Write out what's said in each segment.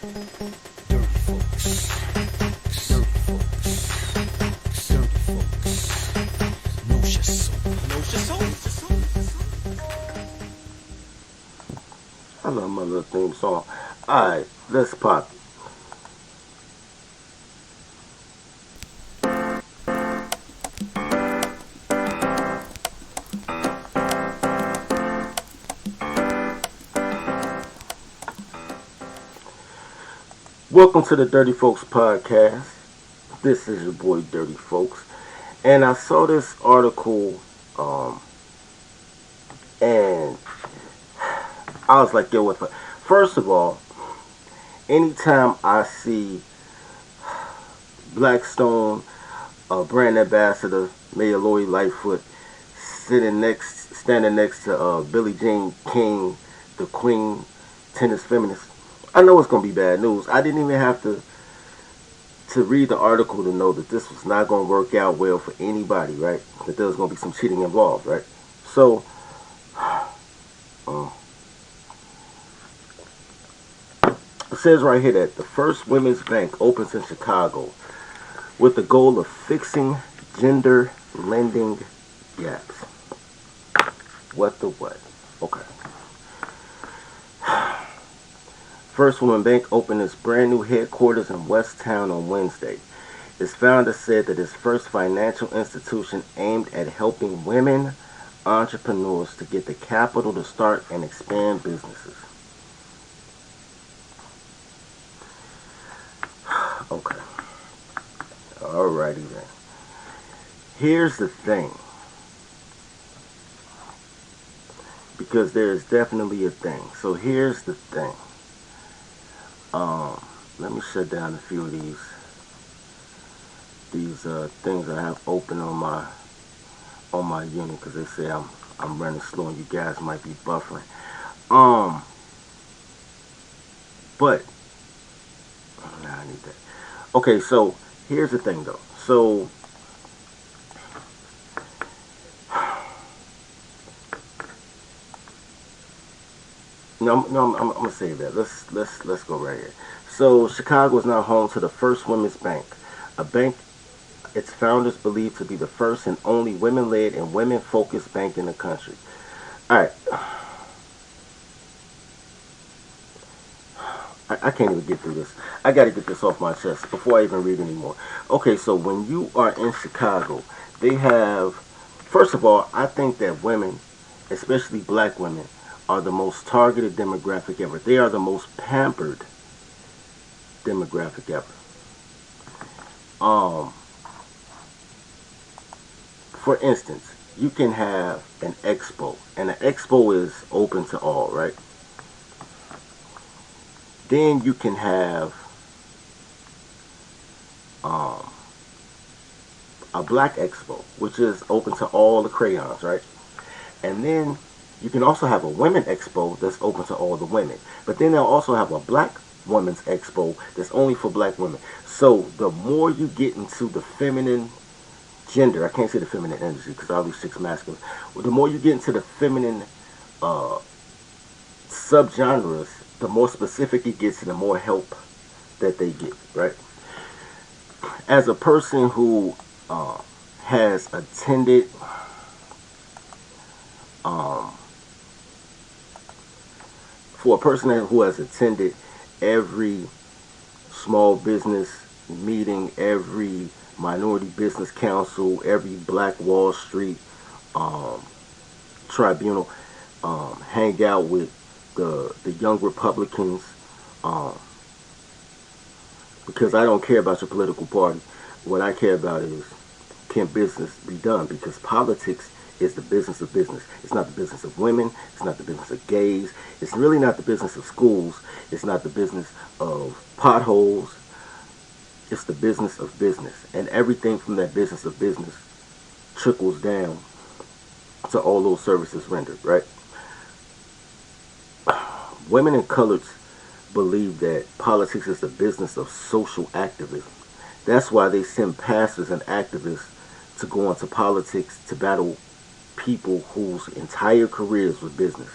I love my little theme song. Alright, let's pop it. Welcome to the Dirty Folks Podcast. This is your boy Dirty Folks. And I saw this article, and I was like, yo, what the... First of all, anytime I see Blackstone, brand ambassador, Mayor Lori Lightfoot, standing next to Billie Jean King, the queen tennis feminist, I know it's going to be bad news. I didn't even have to read the article to know that this was not going to work out well for anybody, right? That there was going to be some cheating involved, right? So, it says right here that the first women's bank opens in Chicago with the goal of fixing gender lending gaps. What the what? Okay. First Woman Bank opened its brand new headquarters in West Town on Wednesday. Its founder said that its first financial institution aimed at helping women entrepreneurs to get the capital to start and expand businesses. Okay. Alrighty then. Here's the thing. Because there is definitely a thing. So here's the thing. Let me shut down a few of these things I have open on my unit, because they say I'm running slow and you guys might be buffering. But nah, I need that. Okay, so here's the thing though. So No, I'm gonna say that. Let's go right here. So Chicago is now home to the First Women's Bank, a bank its founders believe to be the first and only women-led and women-focused bank in the country. All right, I can't even get through this. I got to get this off my chest before I even read anymore. Okay, so when you are in Chicago, they have. First of all, I think that women, especially black women, are the most targeted demographic ever. They are the most pampered demographic ever. For instance, you can have an expo, and an expo is open to all, right? Then you can have a black expo, which is open to all the crayons, right? And then you can also have a women expo that's open to all the women. But then they'll also have a black women's expo that's only for black women. So the more you get into the feminine gender, I can't say the feminine energy because all these chicks masculine. Well, the more you get into the feminine subgenres, the more specific it gets and the more help that they get, right? As a person who has attended for a person who has attended every small business meeting, every minority business council, every Black Wall Street tribunal, hang out with the young Republicans, because I don't care about your political party. What I care about is, can business be done? Because politics is the business of business. It's not the business of women. It's not the business of gays. It's really not the business of schools. It's not the business of potholes. It's the business of business. And everything from that business of business trickles down to all those services rendered, right? Women and coloreds believe that politics is the business of social activism. That's why they send pastors and activists to go into politics to battle people whose entire careers were business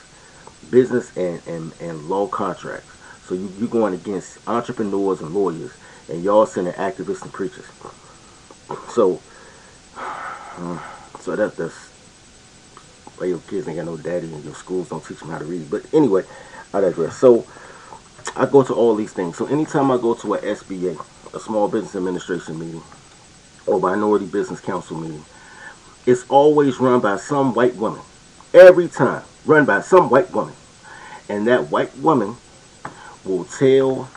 and law contracts. So you going against entrepreneurs and lawyers, and y'all sending activists and preachers. So, that's why your kids ain't got no daddy and your schools don't teach them how to read. But anyway, I digress. So I go to all these things. So anytime I go to a SBA, a Small Business Administration meeting, or Minority Business Council meeting, it's always run by some white woman. Every time, run by some white woman. And that white woman will tell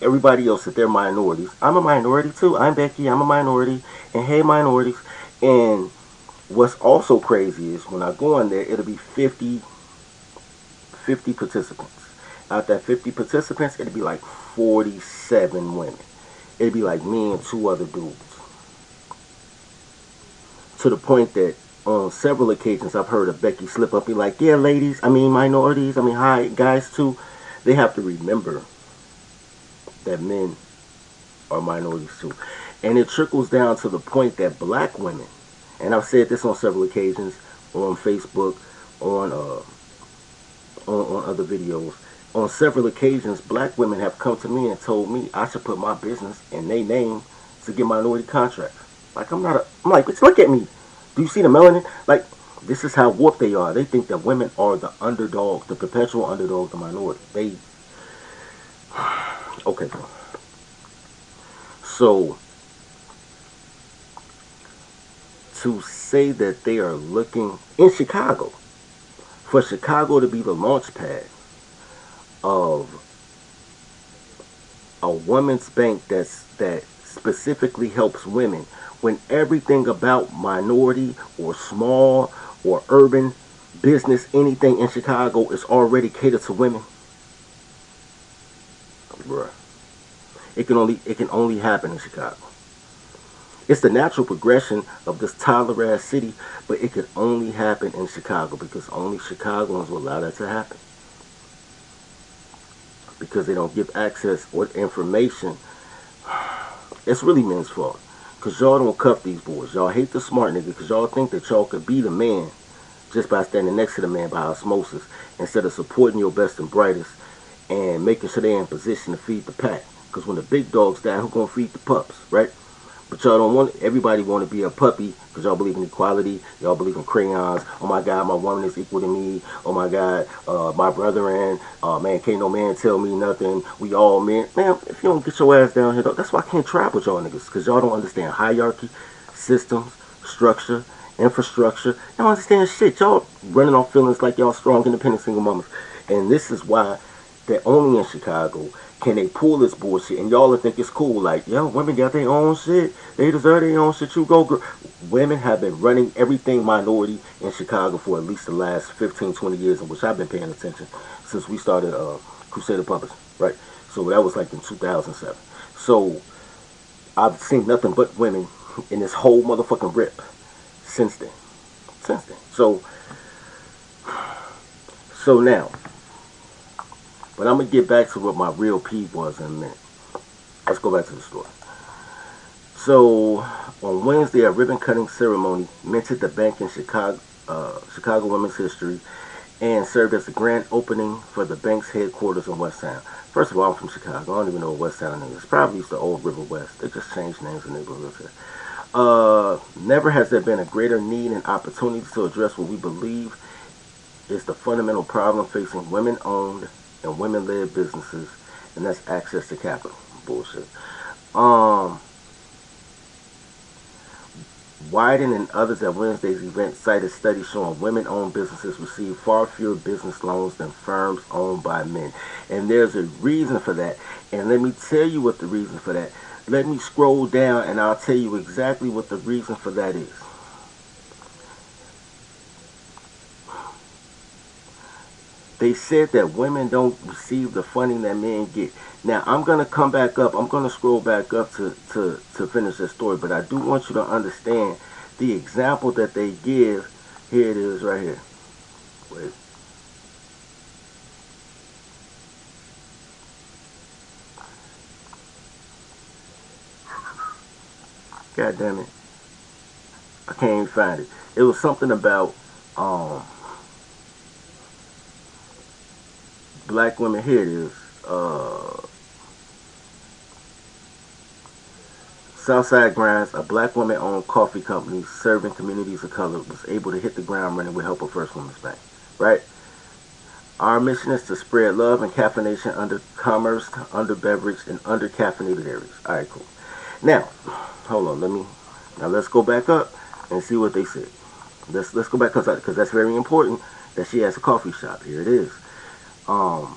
everybody else that they're minorities. I'm a minority too. I'm Becky. I'm a minority. And hey, minorities. And what's also crazy is when I go in there, it'll be 50 participants. Out that 50 participants, it'll be like 47 women. It'd be like me and 2 other dudes. To the point that on several occasions I've heard of Becky slip up and be like, yeah, ladies, I mean minorities, I mean hi, guys too. They have to remember that men are minorities too. And it trickles down to the point that black women, and I've said this on several occasions on Facebook, on other videos, on several occasions, black women have come to me and told me I should put my business in their name to get minority contracts. Like I'm like, bitch, look at me. Do you see the melanin? Like, this is how warped they are. They think that women are the underdog, the perpetual underdog, the minority. Okay. So, to say that they are looking in Chicago, for Chicago to be the launch pad of a women's bank that specifically helps women, when everything about minority or small or urban business, anything in Chicago is already catered to women. Bruh. It can only happen in Chicago. It's the natural progression of this toddler ass city, but it could only happen in Chicago because only Chicagoans will allow that to happen. Because they don't give access or information. It's really men's fault. Because y'all don't cuff these boys. Y'all hate the smart nigga because y'all think that y'all could be the man just by standing next to the man by osmosis instead of supporting your best and brightest and making sure they're in position to feed the pack. Because when the big dogs die, who gonna feed the pups, right? But y'all don't want, everybody want to be a puppy because y'all believe in equality. Y'all believe in crayons. Oh my God, my woman is equal to me. Oh my God, my brethren. Man, can't no man tell me nothing. We all men. Man, if you don't get your ass down here, that's why I can't trap with y'all niggas. Because y'all don't understand hierarchy, systems, structure, infrastructure. Y'all don't understand shit. Y'all running off feelings like y'all strong, independent single mamas. And this is why that only in Chicago can they pull this bullshit, and y'all think it's cool. Like, yo, women got their own shit. They deserve their own shit. You go, girl. Women have been running everything minority in Chicago for at least the last 15, 20 years, in which I've been paying attention since we started Crusader Publishing, right? So that was like in 2007. So I've seen nothing but women in this whole motherfucking rip since then. So now, but I'm going to get back to what my real peeve was in a minute. Let's go back to the story. So, on Wednesday, a ribbon-cutting ceremony minted the bank in Chicago women's history and served as the grand opening for the bank's headquarters in West Town. First of all, I'm from Chicago. I don't even know what West Town is. It's probably the old River West. They just changed names of neighborhoods here. Never has there been a greater need and opportunity to address what we believe is the fundamental problem facing women-owned and women-led businesses, and that's access to capital. Bullshit. Wyden and others at Wednesday's event cited studies showing women-owned businesses receive far fewer business loans than firms owned by men. And there's a reason for that. And let me tell you what the reason for that. Let me scroll down and I'll tell you exactly what the reason for that is. They said that women don't receive the funding that men get. Now, I'm going to come back up. I'm going to scroll back up to finish this story. But I do want you to understand the example that they give. Here it is right here. Wait. God damn it. I can't even find it. It was something about black women. Here it is. Southside Grinds, a black woman-owned coffee company serving communities of color, was able to hit the ground running with help of First Women's Bank. Right? Our mission is to spread love and caffeination under commerce, under beverage, and under caffeinated areas. All right, cool. Now, hold on. Let's go back up and see what they said. Let's go back because that's very important that she has a coffee shop. Here it is. Um,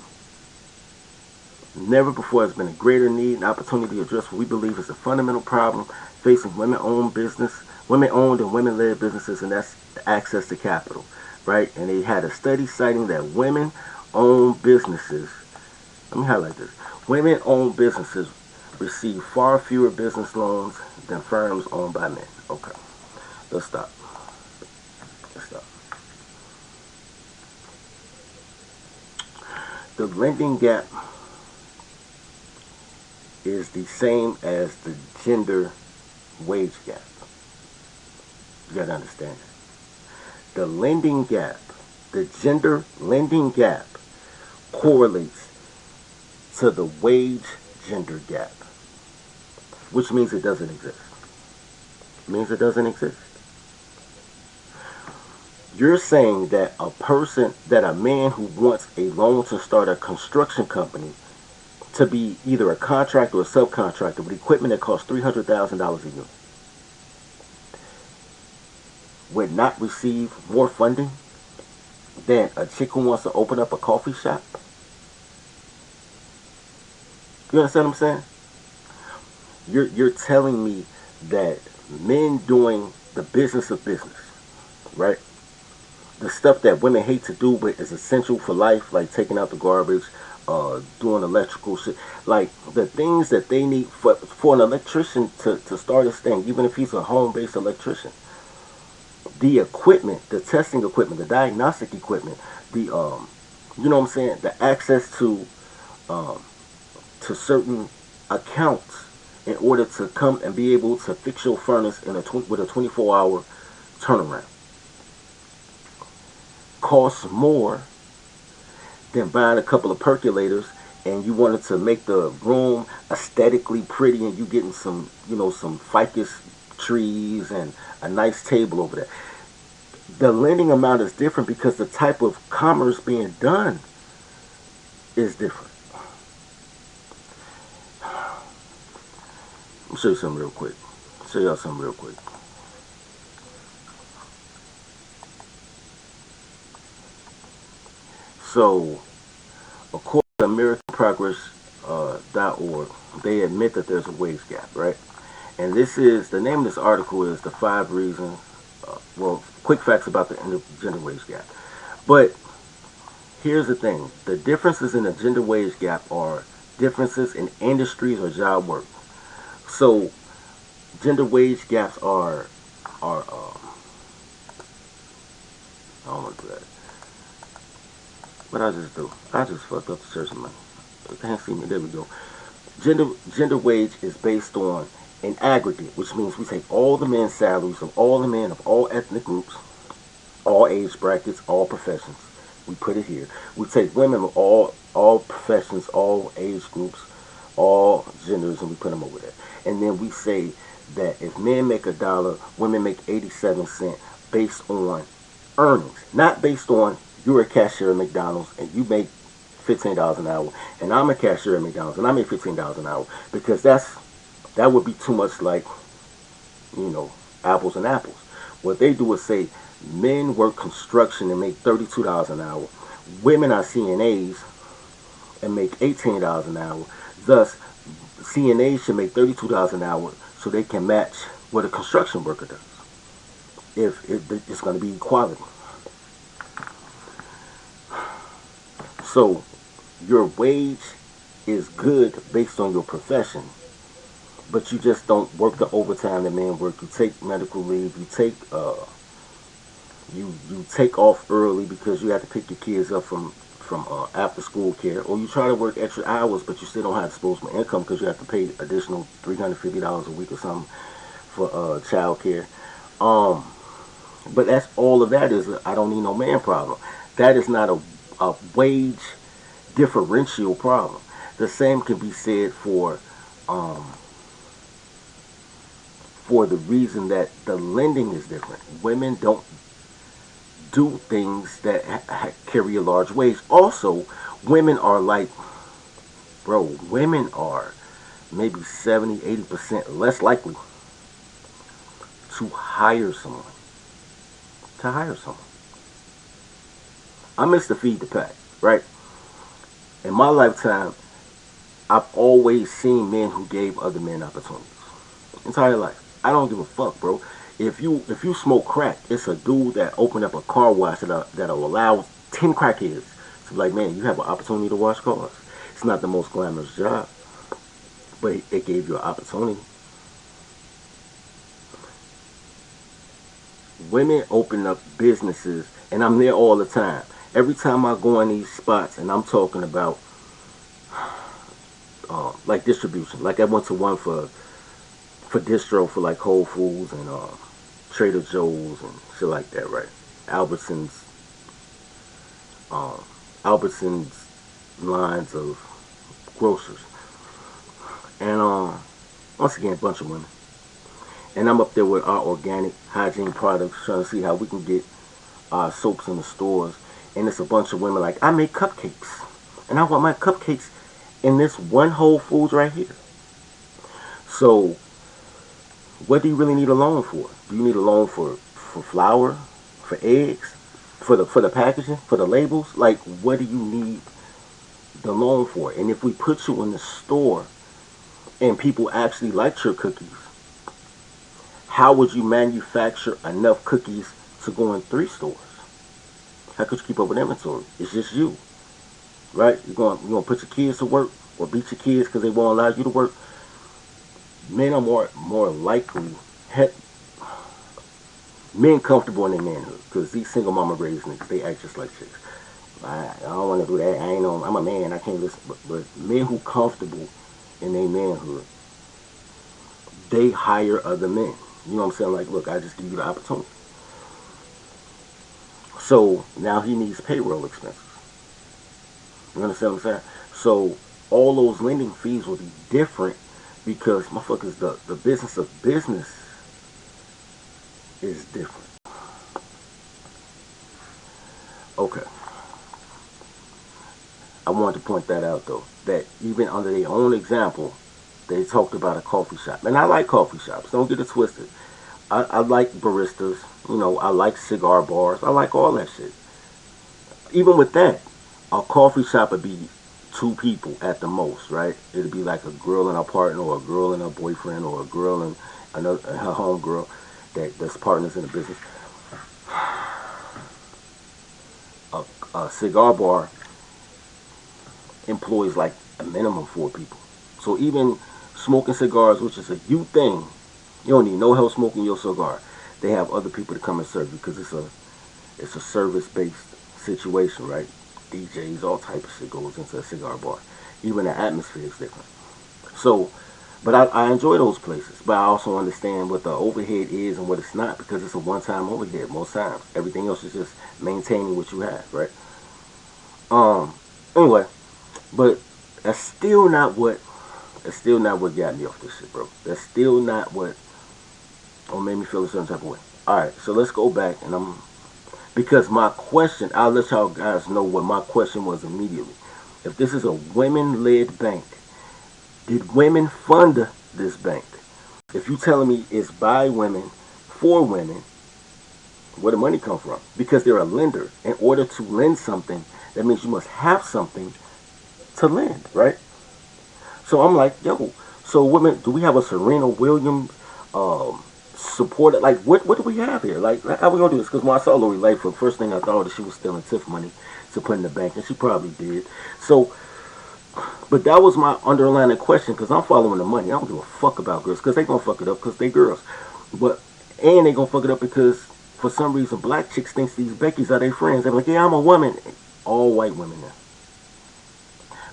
Never before has been a greater need and opportunity to address what we believe is a fundamental problem facing women-owned and women-led businesses, and that's access to capital, right? And they had a study citing that women-owned businesses, let me highlight this, women-owned businesses receive far fewer business loans than firms owned by men. Okay, let's stop. Let's stop. The lending gap is the same as the gender wage gap. You gotta understand that. The lending gap, the gender lending gap, correlates to the wage gender gap, which means it doesn't exist. It means it doesn't exist. You're saying that a man who wants a loan to start a construction company, to be either a contractor or a subcontractor with equipment that costs $300,000 a year, would not receive more funding than a chick who wants to open up a coffee shop? You understand what I'm saying? You're telling me that men doing the business of business, right? The stuff that women hate to do but is essential for life, like taking out the garbage, doing electrical shit, like the things that they need for an electrician to start his thing, even if he's a home-based electrician. The equipment, the testing equipment, the diagnostic equipment, the you know what I'm saying, the access to certain accounts in order to come and be able to fix your furnace with a 24-hour turnaround costs more than buying a couple of percolators, and you wanted to make the room aesthetically pretty, and you getting some, some ficus trees and a nice table over there. The lending amount is different because the type of commerce being done is different. I'll show you something real quick. Show y'all something real quick. So, according to AmericanProgress.org, they admit that there's a wage gap, right? And the name of this article is the 5 reasons, quick facts about the gender wage gap. But here's the thing. The differences in the gender wage gap are differences in industries or job work. So, gender wage gaps are I don't want to do that. What I just do? I just fucked up the church of money. You can't see me. There we go. Gender wage is based on an aggregate, which means we take all the men's salaries of all the men of all ethnic groups, all age brackets, all professions. We put it here. We take women of all professions, all age groups, all genders, and we put them over there. And then we say that if men make $1, women make 87 cents based on earnings, not based on you're a cashier at McDonald's and you make $15 an hour, and I'm a cashier at McDonald's and I make $15 an hour, because that would be too much like, apples and apples. What they do is say men work construction and make $32 an hour, women are CNAs and make $18 an hour. Thus, CNAs should make $32 an hour so they can match what a construction worker does, if it's going to be equality. So, your wage is good based on your profession, but you just don't work the overtime that men work. You take medical leave. You take you take off early because you have to pick your kids up from after school care, or you try to work extra hours, but you still don't have disposable income because you have to pay additional $350 a week or something for child care. But that's all of that is I don't need no man problem. That is not a wage differential problem. The same can be said for the reason that the lending is different. Women don't do things that carry a large wage. Also, women are like, bro, women are maybe 70, 80% less likely to hire someone. To hire someone. I miss the feed the pack, right? In my lifetime, I've always seen men who gave other men opportunities. Entire life. I don't give a fuck, bro. If you smoke crack, it's a dude that opened up a car wash that'll allow 10 crackheads to be like, man, you have an opportunity to wash cars. It's not the most glamorous job, but it gave you an opportunity. Women open up businesses, and I'm there all the time. Every time I go in these spots, and I'm talking about like distribution. Like I went to one for distro for like Whole Foods and Trader Joe's and shit like that, right? Albertsons, um, Albertsons lines of grocers, and once again, a bunch of women. And I'm up there with our organic hygiene products, trying to see how we can get our soaps in the stores. And it's a bunch of women like, I make cupcakes, and I want my cupcakes in this one Whole Foods right here. So, what do you really need a loan for? Do you need a loan for flour, for eggs, for the packaging, for the labels? Like, what do you need the loan for? And if we put you in the store and people actually liked your cookies, how would you manufacture enough cookies to go in 3 stores? How could you keep up with inventory? It's just you, right? You're gonna put your kids to work or beat your kids because they won't allow you to work. Men are more likely, men comfortable in their manhood, because these single mama raised niggas, they act just like chicks. I don't want to do that. I ain't know. I'm a man. I can't listen. But men who comfortable in their manhood, they hire other men. You know what I'm saying? Like, look, I just give you the opportunity. So now he needs payroll expenses. You understand what I'm saying? So all those lending fees will be different because motherfuckers, the business of business is different. Okay. I wanted to point that out though. That even under their own example, they talked about a coffee shop. And I like coffee shops. Don't get it twisted. I like baristas. You know, I like cigar bars. I like all that shit. Even with that, a coffee shop would be 2 people at the most, right? It'd be like a girl and her partner, or a girl and her boyfriend, or a girl and her homegirl that's partners in the business. A cigar bar employs like a minimum 4 people. So even smoking cigars, which is a you thing, you don't need no help smoking your cigar. They have other people to come and serve you because it's a service based situation, right? DJs, all type of shit goes into a cigar bar. Even the atmosphere is different. So, but I enjoy those places. But I also understand what the overhead is and what it's not, because it's a one-time overhead most times. Everything else is just maintaining what you have, right? Anyway, but that's still not what got me off this shit, bro. That's still not what made me feel a certain type of way. Alright, so let's go back, and because my question, I'll let y'all guys know what my question was immediately. If this is a women-led bank, did women fund this bank? If you telling me it's by women, for women, where the money come from? Because they're a lender. In order to lend something, that means you must have something to lend, right? So I'm like, yo, so women, do we have a Serena Williams supported? Like, what do we have here? Like, how we gonna do this? Because when I saw Lori Lightfoot, first thing I thought was she was stealing TIF money to put in the bank, and she probably did. So, but that was my underlying question, because I'm following the money. I don't give a fuck about girls, because they gonna fuck it up because they girls. And they gonna fuck it up because for some reason black chicks thinks these Beckys are their friends. They're like, yeah, I'm a woman. All white women now.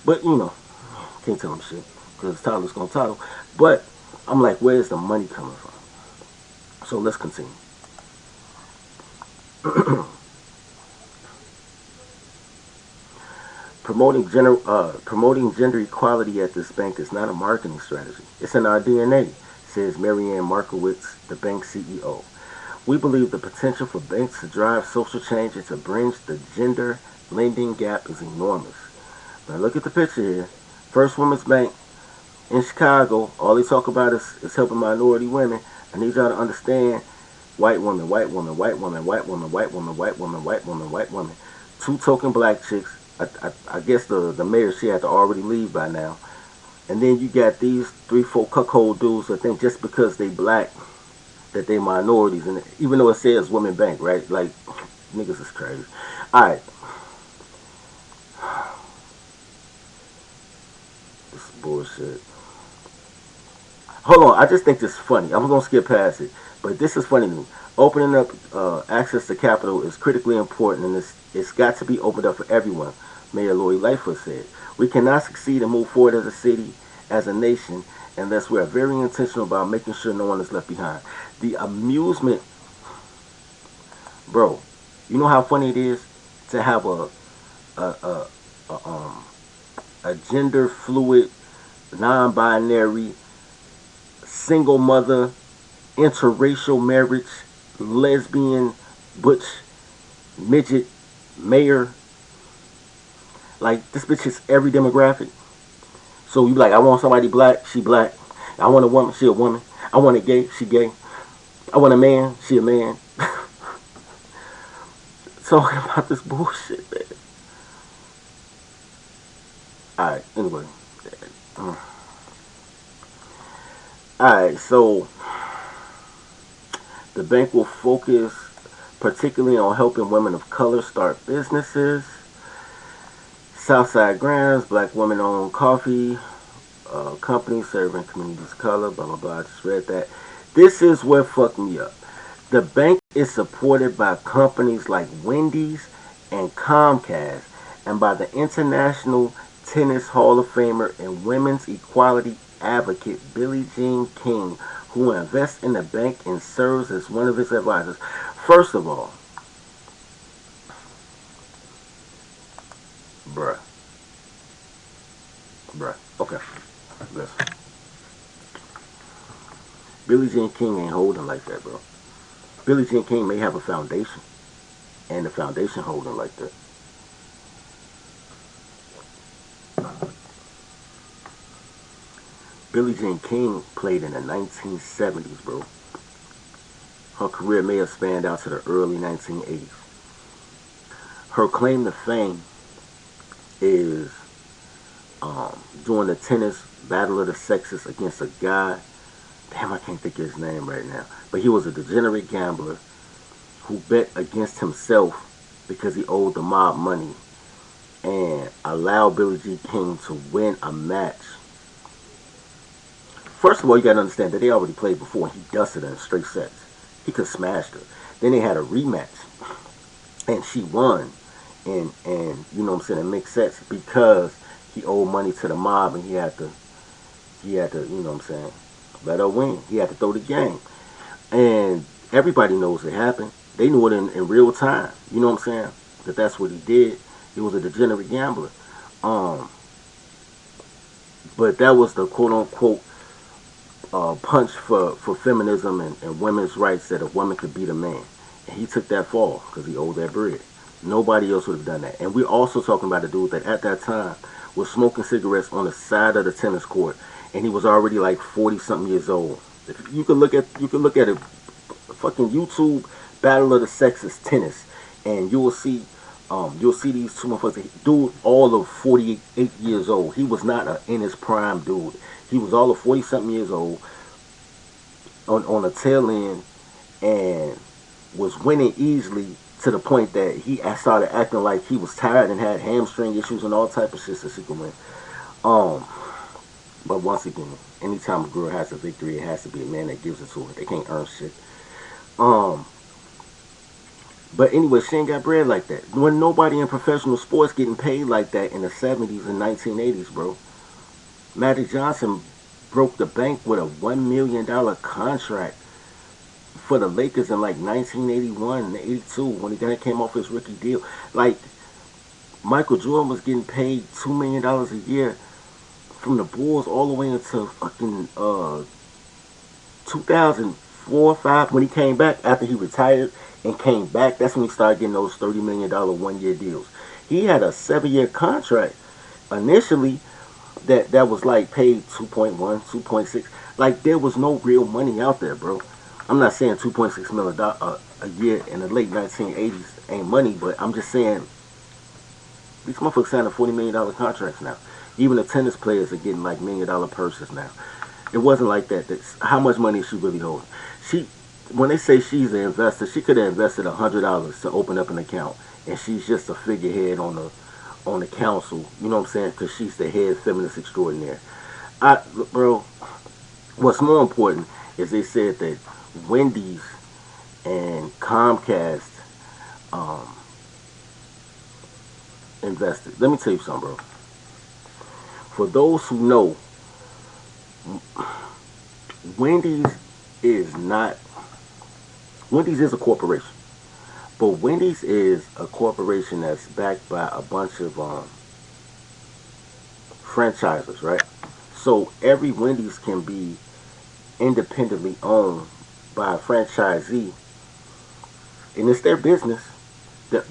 But you know, can't tell them shit because Tyler's gonna title. But I'm like, where's the money coming from? So let's continue. Promoting gender equality at this bank is not a marketing strategy. It's in our DNA, says Marianne Markowitz, the bank CEO. We believe the potential for banks to drive social change and to bridge the gender lending gap is enormous. Now look at the picture here. First Women's Bank in Chicago. All they talk about is helping minority women. I need y'all to understand: white woman, white woman, white woman, white woman, white woman, white woman, white woman, white woman. Two token black chicks. I guess the mayor, she had to already leave by now. And then you got these 3-4 cuckold dudes that think just because they black that they minorities, and even though it says women bank, right? Like, niggas is crazy. All right, this is bullshit. Hold on, I just think this is funny. I'm gonna skip past it, but this is funny to me. Opening up access to capital is critically important, and it's got to be opened up for everyone. Mayor Lightfoot said, "We cannot succeed and move forward as a city, as a nation, unless we are very intentional about making sure no one is left behind." The amusement, bro. You know how funny it is to have a a, a gender fluid, non-binary, single mother, interracial marriage, lesbian, butch, midget, mayor. Like, this bitch is every demographic. So you like, I want somebody black, she black. I want a woman, she a woman. I want a gay, she gay. I want a man, she a man. Talking about this bullshit, man. Alright, anyway. Alright, so the bank will focus particularly on helping women of color start businesses. Southside Grams, black women-owned coffee company serving communities of color, blah, blah, blah. I just read that. This is what fucked me up. The bank is supported by companies like Wendy's and Comcast, and by the International Tennis Hall of Famer and women's equality advocate Billie Jean King, who invests in the bank and serves as one of its advisors. First of all, bruh. Okay. Listen. Billie Jean King ain't holding like that, bro. Billie Jean King may have a foundation, and the foundation holding like that. Billie Jean King played in the 1970s, bro. Her career may have spanned out to the early 1980s. Her claim to fame is doing the tennis battle of the sexes against a guy. Damn, I can't think of his name right now. But he was a degenerate gambler who bet against himself because he owed the mob money and allowed Billie Jean King to win a match. First of all, you gotta understand that they already played before and he dusted her in straight sets. He could smash her. Then they had a rematch and she won and you know what I'm saying, in mixed sets because he owed money to the mob and he had to, you know what I'm saying, let her win. He had to throw the game. And everybody knows it happened. They knew it in real time. You know what I'm saying? That's what he did. He was a degenerate gambler. But that was the quote-unquote punch for feminism and women's rights, that a woman could beat a man. And he took that fall because he owed that bread. Nobody else would have done that. And we're also talking about a dude that at that time was smoking cigarettes on the side of the tennis court, and he was already like 40-something years old. If you could look at it, fucking YouTube Battle of the Sexes tennis, and you will see these two motherfuckers. Dude, all of 48 years old. He was not in his prime, dude. He was all of 40-something years old on the tail end, and was winning easily to the point that he started acting like he was tired and had hamstring issues and all type of shit that she could win. But once again, anytime a girl has a victory, it has to be a man that gives it to her. They can't earn shit. But anyway, she ain't got bread like that. When nobody in professional sports getting paid like that in the 70s and 1980s, bro. Magic Johnson broke the bank with a $1 million contract for the Lakers in like 1981 and 82 when he came off his rookie deal. Like, Michael Jordan was getting paid $2 million a year from the Bulls all the way until fucking 2004, 5 when he came back after he retired and came back. That's when he started getting those $30 million 1 year deals. He had a 7 year contract initially that was like paid 2.1, 2.6. Like there was no real money out there, bro. I'm not saying 2.6 million a year in the late 1980s ain't money, but I'm just saying these motherfuckers signing $40 million contracts now. Even the tennis players are getting like $1 million purses now. It wasn't like that. That's how much money is she really holding? She, when they say she's an investor, she could have invested $100 to open up an account, and she's just a figurehead on the council. You know what I'm saying? Because she's the head feminist extraordinaire. Bro, what's more important is they said that Wendy's and Comcast um, invested. Let me tell you something, bro. For those who know, Wendy's is not. Wendy's is a corporation, but Wendy's is a corporation that's backed by a bunch of franchisers, right? So every Wendy's can be independently owned by a franchisee, and it's their business.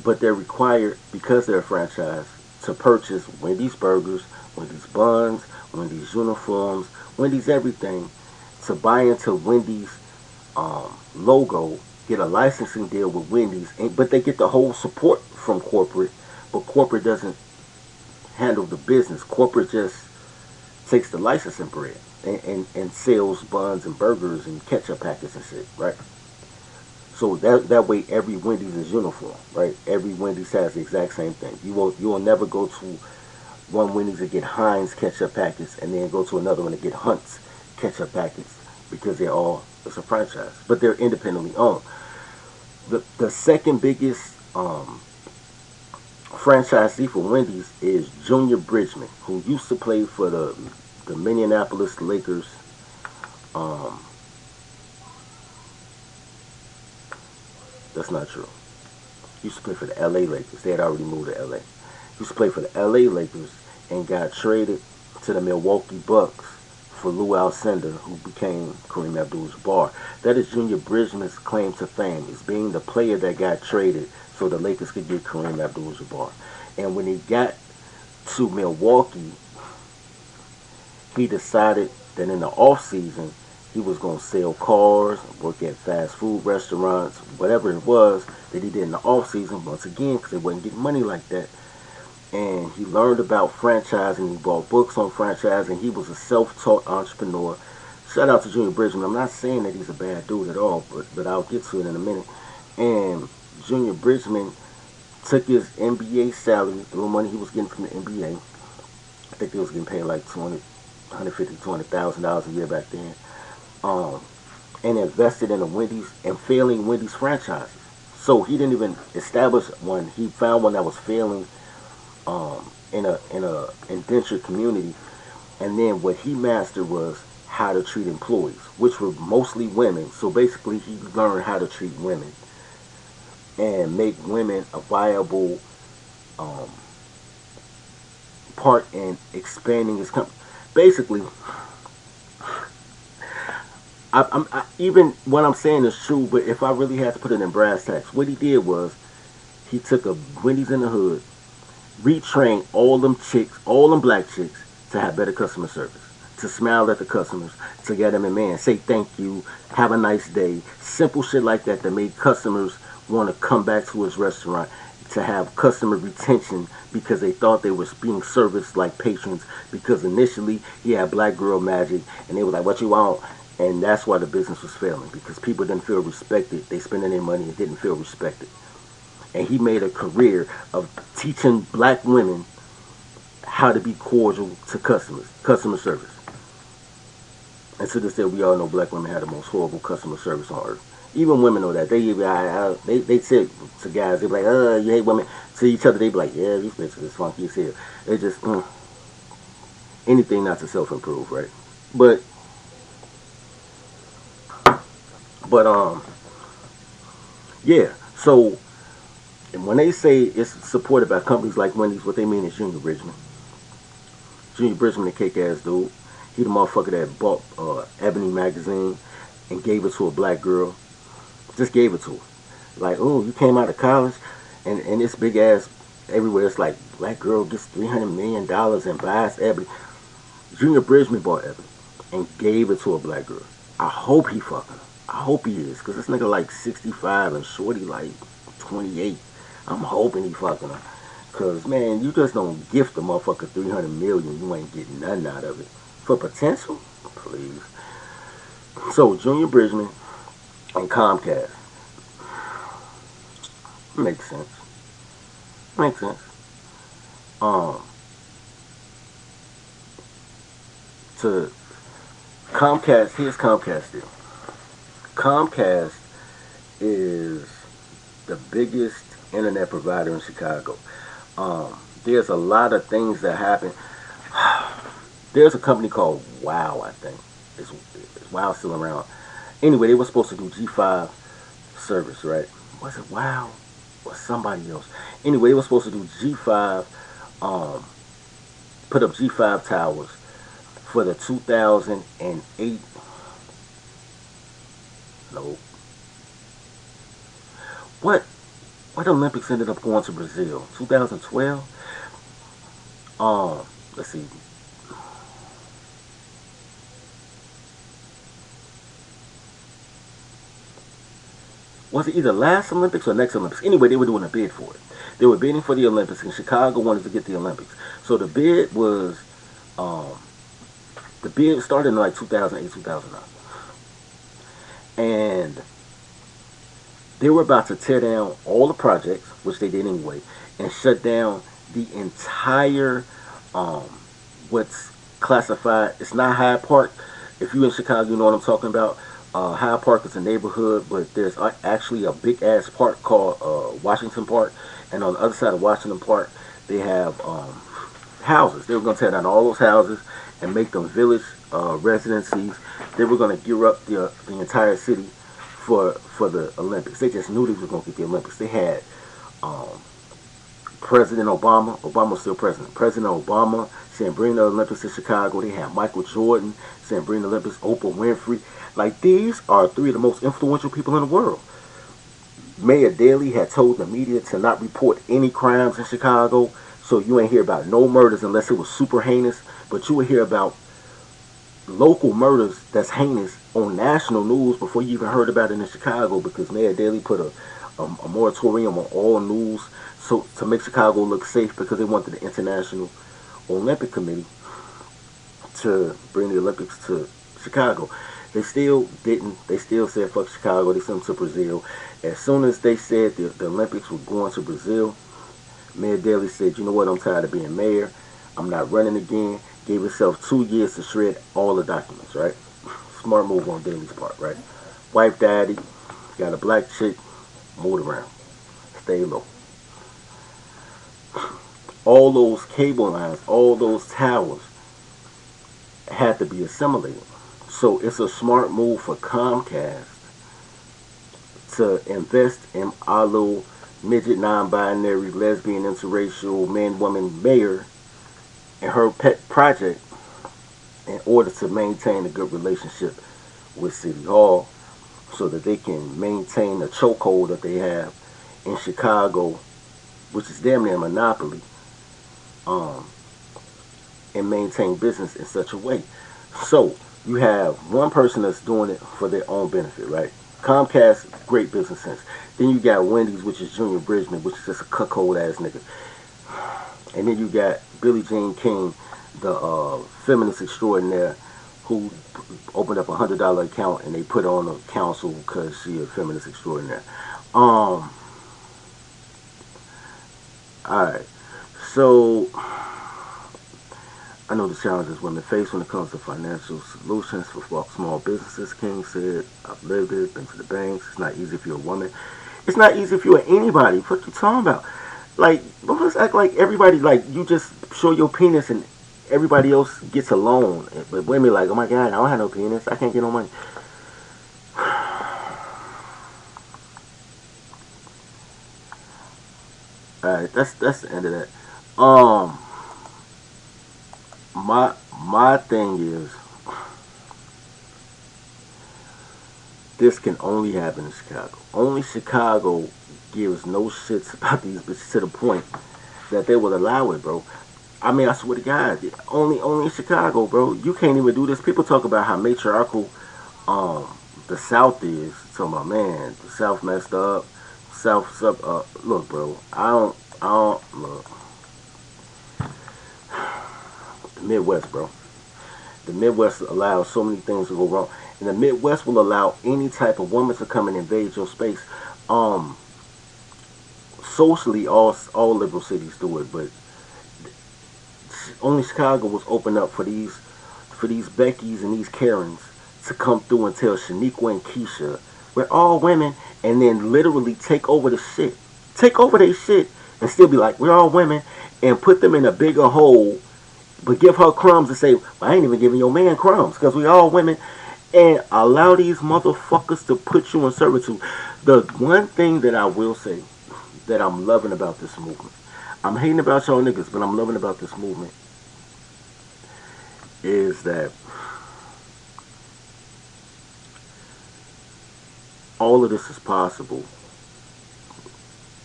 But they're required, because they're a franchise, to purchase Wendy's burgers, Wendy's buns, Wendy's uniforms, Wendy's everything, to buy into Wendy's logo, get a licensing deal with Wendy's, but they get the whole support from corporate, but corporate doesn't handle the business. Corporate just takes the licensing bread and sells buns and burgers and ketchup packets and shit, right? So that way every Wendy's is uniform, right? Every Wendy's has the exact same thing. You will never go to one Wendy's and get Heinz ketchup packets and then go to another one and get Hunt's ketchup packets, because it's a franchise, but they're independently owned. The second biggest franchisee for Wendy's is Junior Bridgman, who used to play for the Minneapolis Lakers. Um, that's not true. He used to play for the LA Lakers. They had already moved to LA. He used to play for the LA Lakers and got traded to the Milwaukee Bucks for Lou Alcindor, who became Kareem Abdul-Jabbar. That is Junior Bridgman's claim to fame, is being the player that got traded so the Lakers could get Kareem Abdul-Jabbar. And when he got to Milwaukee, he decided that in the off season he was going to sell cars, work at fast food restaurants, whatever it was that he did in the off season. Once again, because they wasn't getting money like that. And he learned about franchising. He bought books on franchising. He was a self-taught entrepreneur. Shout out to Junior Bridgman. I'm not saying that he's a bad dude at all, but I'll get to it in a minute. And Junior Bridgman took his NBA salary, the little money he was getting from the NBA. I think he was getting paid like $250,000 a year back then. And invested in a Wendy's and failing Wendy's franchises. So he didn't even establish one. He found one that was failing in a indentured community, and then what he mastered was how to treat employees, which were mostly women. So basically, he learned how to treat women and make women a viable part in expanding his company. Basically, even what I'm saying is true, but if I really had to put it in brass tacks, what he did was he took a Wendy's in the hood, retrain all them chicks, all them black chicks, to have better customer service, to smile at the customers, to get them in, man, say thank you, have a nice day, simple shit like that that made customers want to come back to his restaurant, to have customer retention because they thought they were being serviced like patrons, because initially he had black girl magic and they were like, what you want? And that's why the business was failing, because people didn't feel respected. They spending their money and didn't feel respected. And he made a career of teaching black women how to be cordial to customers, customer service. And to this day, we all know black women have the most horrible customer service on earth. Even women know that. They say to guys, they be like, you hate women. To each other, they be like, yeah, these bitches is funky as hell. They just, anything not to self-improve, right? But yeah, so And when they say it's supported by companies like Wendy's, what they mean is Junior Bridgman. Junior Bridgman, the kick ass dude. He the motherfucker that bought Ebony magazine and gave it to a black girl. Just gave it to her. Like, oh, you came out of college, and this big ass everywhere. It's like black girl gets $300 million and buys Ebony. Junior Bridgman bought Ebony and gave it to a black girl. I hope he fucking her. I hope he is, cause this nigga like 65 and Shorty like 28. I'm hoping he fucking her. Cause man, you just don't gift a motherfucker 300 million. You ain't getting nothing out of it. For potential, please. So Junior Bridgman and Comcast. Makes sense. Makes sense. To Comcast, here's Comcast deal. Comcast is the biggest internet provider in Chicago. There's a lot of things that happen. There's a company called Wow, I think. Is Wow still around? Anyway, they were supposed to do G5 service, right? Was it Wow or somebody else? Anyway, they were supposed to do G5, put up G5 towers for the 2008. No. What Olympics ended up going to Brazil? 2012? Let's see. Was it either last Olympics or next Olympics? Anyway, they were doing a bid for it. They were bidding for the Olympics, and Chicago wanted to get the Olympics. So the bid was, the bid started in like 2008, 2009. And they were about to tear down all the projects, which they did anyway, and shut down the entire, what's classified, it's not Hyde Park. If you're in Chicago, you know what I'm talking about. Hyde Park is a neighborhood, but there's actually a big ass park called Washington Park, and on the other side of Washington Park, they have houses. They were going to tear down all those houses and make them village residencies. They were going to gear up the entire city for the Olympics. They just knew they were going to get the Olympics. They had President Obama. Obama was still president. President Obama saying bring the Olympics to Chicago. They had Michael Jordan saying bring the Olympics. Oprah Winfrey. Like, these are three of the most influential people in the world. Mayor Daley had told the media to not report any crimes in Chicago, so you ain't hear about no murders unless it was super heinous, but you would hear about local murders that's heinous on national news before you even heard about it in Chicago, because Mayor Daley put a moratorium on all news so to make Chicago look safe, because they wanted the International Olympic Committee to bring the Olympics to Chicago. They still didn't. They still said fuck Chicago. They sent them to Brazil. As soon as they said the Olympics were going to Brazil, Mayor Daley said, you know what, I'm tired of being mayor. I'm not running again. Gave himself 2 years to shred all the documents, right? Smart move on Daley's part, right? Wife daddy, got a black chick, moved around. Stay low. All those cable lines, all those towers had to be assimilated. So it's a smart move for Comcast to invest in our little midget, non-binary, lesbian, interracial, man, woman mayor and her pet project in order to maintain a good relationship with City Hall, so that they can maintain the chokehold that they have in Chicago, which is damn near a monopoly, and maintain business in such a way. So you have one person that's doing it for their own benefit, right? Comcast, great business sense. Then you got Wendy's, which is Junior Bridgman, which is just a cuckold ass nigga. And then you got Billie Jean King, the feminist extraordinaire, who opened up $100 account and they put her on the council because she a feminist extraordinaire. Alright, so I know the challenges women face when it comes to financial solutions for small businesses. King said, I've lived it, been to the banks. It's not easy if you're a woman. It's not easy if you're anybody. What you talking about? Like, don't just act like everybody, like, you just show your penis and everybody else gets a loan. But women like, oh my God, I don't have no penis. I can't get no money. That's the end of that. Um, my thing is, this can only happen in Chicago. Only Chicago gives no shits about these bitches to the point that they will allow it, bro. I mean, I swear to God, only in Chicago, bro. You can't even do this. People talk about how matriarchal um the South is. So my man, the South messed up. South sub look, bro. I don't look. The Midwest, bro. The Midwest allows so many things to go wrong. And the Midwest will allow any type of woman to come and invade your space. Um, Socially, all liberal cities do it, but only Chicago was open up for these Beckys and these Karens to come through and tell Shaniqua and Keisha we're all women, and then literally take over their shit, and still be like we're all women, and put them in a bigger hole, but give her crumbs and say well, I ain't even giving your man crumbs because we all women, and allow these motherfuckers to put you in servitude. The one thing that I will say that I'm loving about this movement, I'm hating about y'all niggas, but I'm loving about this movement is that all of this is possible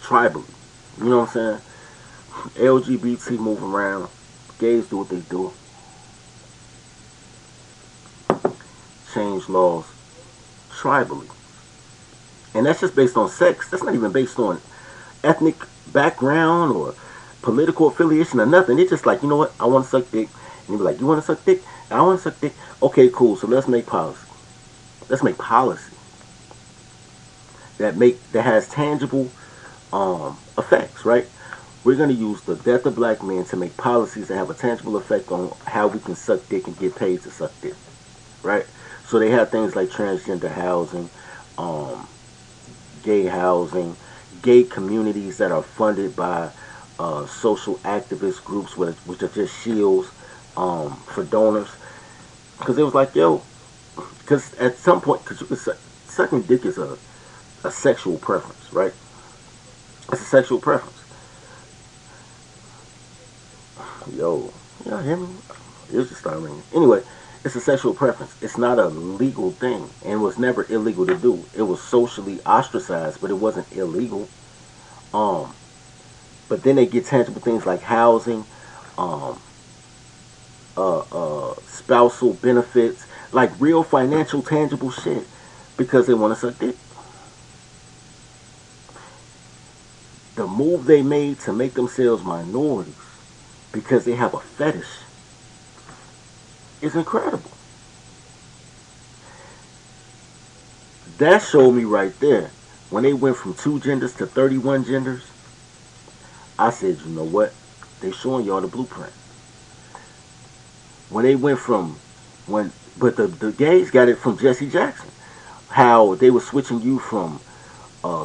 tribally. You know what I'm saying? LGBT move around, gays do what they do, change laws tribally. And that's just based on sex. That's not even based on ethnic background or political affiliation or nothing. It's just like, you know what? I want to suck dick. And you be like, you want to suck dick? I want to suck dick. Okay, cool. So let's make policy. Let's make policy that has tangible effects, right? We're gonna use the death of black men to make policies that have a tangible effect on how we can suck dick and get paid to suck dick, right? So they have things like transgender housing, um, gay housing, gay communities that are funded by social activist groups, which are just shields for donors. Because it was like, yo, because at some point, because you can sucking dick is a sexual preference, right? It's a sexual preference. Yo, you know, him, it just started ringing. Anyway, it's a sexual preference. It's not a legal thing, and was never illegal to do. It was socially ostracized, but it wasn't illegal. Um, but then they get tangible things like housing, um, spousal benefits, like real financial tangible shit, because they want to suck dick. The move they made to make themselves minorities because they have a fetish is incredible. That showed me right there. When they went from 2 genders to 31 genders, I said, you know what? They showing y'all the blueprint. When they went from but the gays got it from Jesse Jackson. How they were switching you from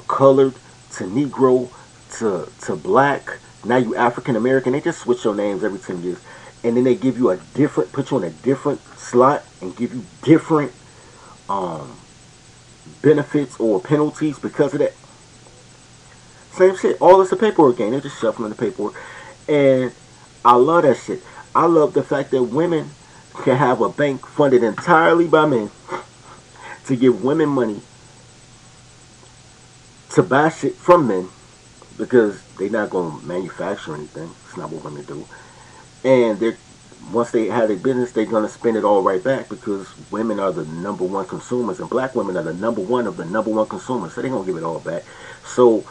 colored to Negro to black. Now you African American. They just switch your names every 10 years, and then they give you put you in a different slot and give you different benefits or penalties because of that. Same shit. All it's a paperwork game. They're just shuffling the paperwork, and I love that shit. I love the fact that women can have a bank funded entirely by men to give women money to buy shit from men because they're not going to manufacture anything. It's not what women do. And they're once they have their business, they're going to spend it all right back because women are the number one consumers and black women are the number one of the number one consumers. So they're going to give it all back. So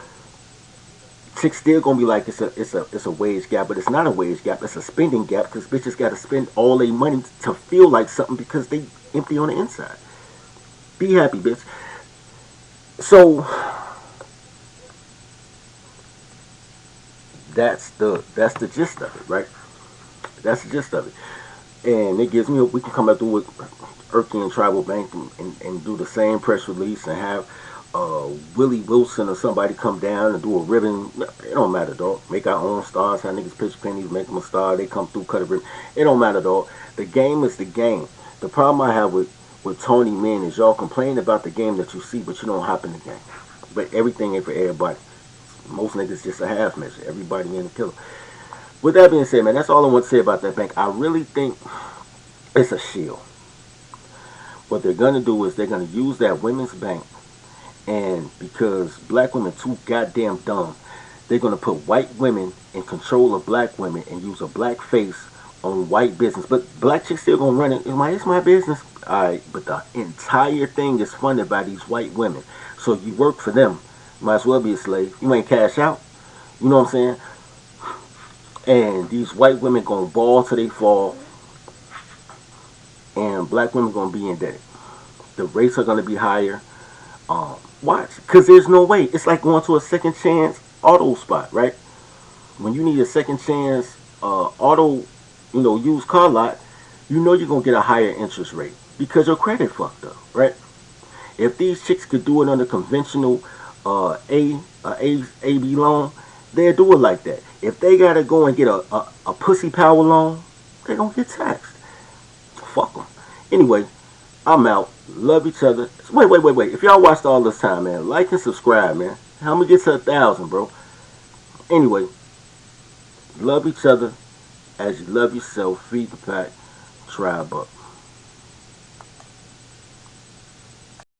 chicks still going to be like it's a wage gap, but it's not a wage gap. It's a spending gap because bitches got to spend all their money to feel like something because they empty on the inside. Be happy, bitch. So that's the gist of it, right? That's the gist of it. And it gives me hope we can come back through with Erky and Tribal Bank and do the same press release and have Willie Wilson or somebody come down and do a ribbon. It don't matter, dog. Make our own stars. Have niggas pitch pennies, make them a star. They come through, cut a ribbon. It don't matter, dog. The game is the game. The problem I have with Tony Men is y'all complain about the game that you see, but you don't hop in the game. But everything ain't for everybody. Most niggas just a half measure. Everybody in the killer. With that being said, man, that's all I want to say about that bank. I really think it's a shield. What they're gonna do is they're gonna use that women's bank, and because black women too goddamn dumb, they're gonna put white women in control of black women and use a black face on white business. But black chicks still gonna run it. It's my business. Alright, but the entire thing is funded by these white women. So you work for them. Might as well be a slave. You ain't cash out. You know what I'm saying? And these white women gonna ball till they fall, and black women gonna be indebted. The rates are gonna be higher. Watch, because there's no way. It's like going to a second chance auto spot, right? When you need a second chance auto, used car lot, you know you're gonna get a higher interest rate because your credit fucked up, right? If these chicks could do it under conventional AB loan, they'll do it like that. If they gotta go and get a pussy power loan, they gonna get taxed. Fuck them. Anyway, I'm out. Love each other. Wait. If y'all watched all this time, man, like and subscribe, man. How many get to 1,000, bro? Anyway, love each other as you love yourself. Feed the pack. Tribe up.